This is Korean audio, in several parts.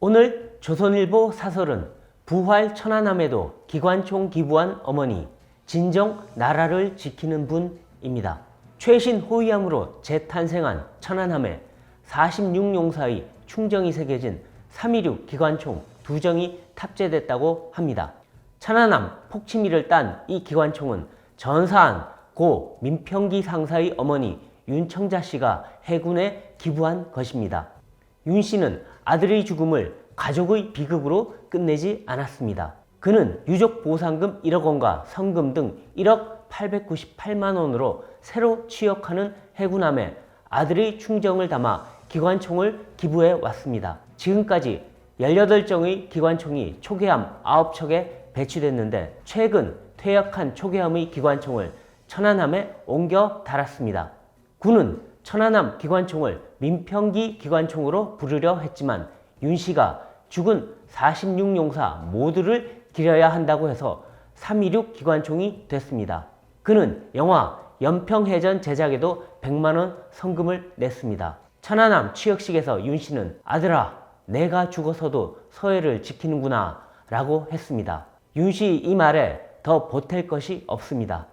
오늘 조선일보 사설은 부활 천안함에도 기관총 기부한 어머니, 진정 나라를 지키는 분입니다. 최신 호위함으로 재탄생한 천안함에 46용사의 충정이 새겨진 316 기관총 2정이 탑재됐다고 합니다. 천안함 폭침이를 딴 이 기관총은 전사한 고 민평기 상사의 어머니 윤청자 씨가 해군에 기부한 것입니다. 윤 씨는 아들의 죽음을 가족의 비극으로 끝내지 않았습니다. 그는 유족 보상금 1억 원과 성금 등 1억 898만 원으로 새로 취역하는 해군함에 아들의 충정을 담아 기관총을 기부해 왔습니다. 지금까지 18정의 기관총이 초계함 9척에 배치됐는데 최근 퇴역한 초계함의 기관총을 천안함에 옮겨 달았습니다. 군은 천안함 기관총을 민평기 기관총으로 부르려 했지만 윤 씨가 죽은 46용사 모두를 기려야 한다고 해서 316 기관총이 됐습니다. 그는 영화 연평해전 제작에도 100만 원 성금을 냈습니다. 천안함 취역식에서 윤 씨는 아들아, 내가 죽어서도 서해를 지키는구나 라고 했습니다. 윤 씨 이 말에 더 보탤 것이 없습니다.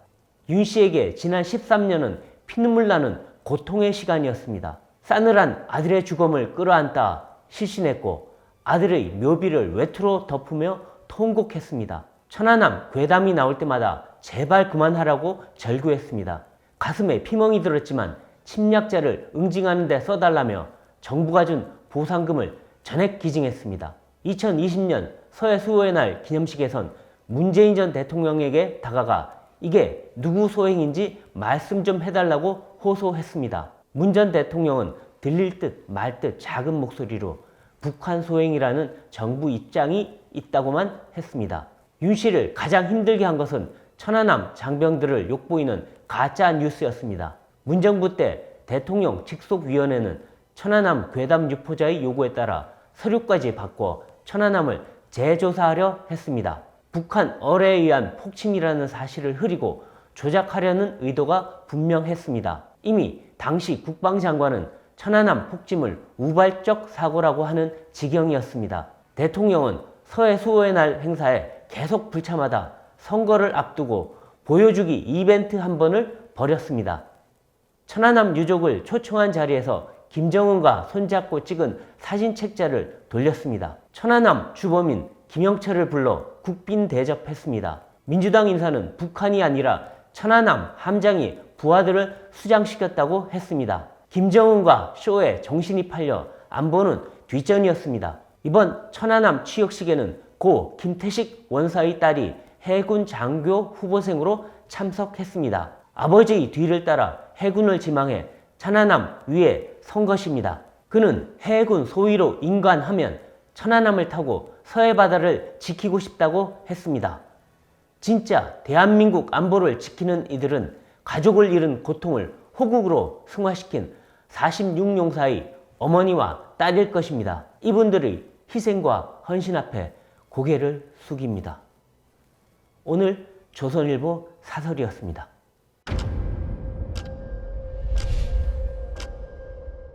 윤 씨에게 지난 13년은 피눈물 나는 고통의 시간이었습니다. 싸늘한 아들의 죽음을 끌어안다 실신했고 아들의 묘비를 외투로 덮으며 통곡했습니다. 천안함 괴담이 나올 때마다 제발 그만하라고 절규했습니다. 가슴에 피멍이 들었지만 침략자를 응징하는 데 써달라며 정부가 준 보상금을 전액 기증했습니다. 2020년 서해 수호의 날 기념식에선 문재인 전 대통령에게 다가가 이게 누구 소행인지 말씀 좀 해달라고 호소했습니다. 문 전 대통령은 들릴 듯 말 듯 작은 목소리로 북한 소행이라는 정부 입장이 있다고만 했습니다. 윤 씨를 가장 힘들게 한 것은 천안함 장병들을 욕보이는 가짜 뉴스였습니다. 문정부 때 대통령 직속위원회는 천안함 괴담 유포자의 요구에 따라 서류까지 바꿔 천안함을 재조사하려 했습니다. 북한 어뢰에 의한 폭침이라는 사실을 흐리고 조작하려는 의도가 분명했습니다. 이미 당시 국방장관은 천안함 폭침을 우발적 사고라고 하는 지경이었습니다. 대통령은 서해 수호의 날 행사에 계속 불참하다 선거를 앞두고 보여주기 이벤트 한 번을 벌였습니다. 천안함 유족을 초청한 자리에서 김정은과 손잡고 찍은 사진 책자를 돌렸습니다. 천안함 주범인 김영철을 불러 국빈 대접했습니다. 민주당 인사는 북한이 아니라 천안함 함장이 부하들을 수장시켰다고 했습니다. 김정은과 쇼에 정신이 팔려 안보는 뒷전이었습니다. 이번 천안함 취역식에는 고 김태식 원사의 딸이 해군 장교 후보생으로 참석했습니다. 아버지의 뒤를 따라 해군을 지망해 천안함 위에 선 것입니다. 그는 해군 소위로 인관하면 천안함을 타고 서해 바다를 지키고 싶다고 했습니다. 진짜 대한민국 안보를 지키는 이들은 가족을 잃은 고통을 호국으로 승화시킨 46용사의 어머니와 딸일 것입니다. 이분들의 희생과 헌신 앞에 고개를 숙입니다. 오늘 조선일보 사설이었습니다.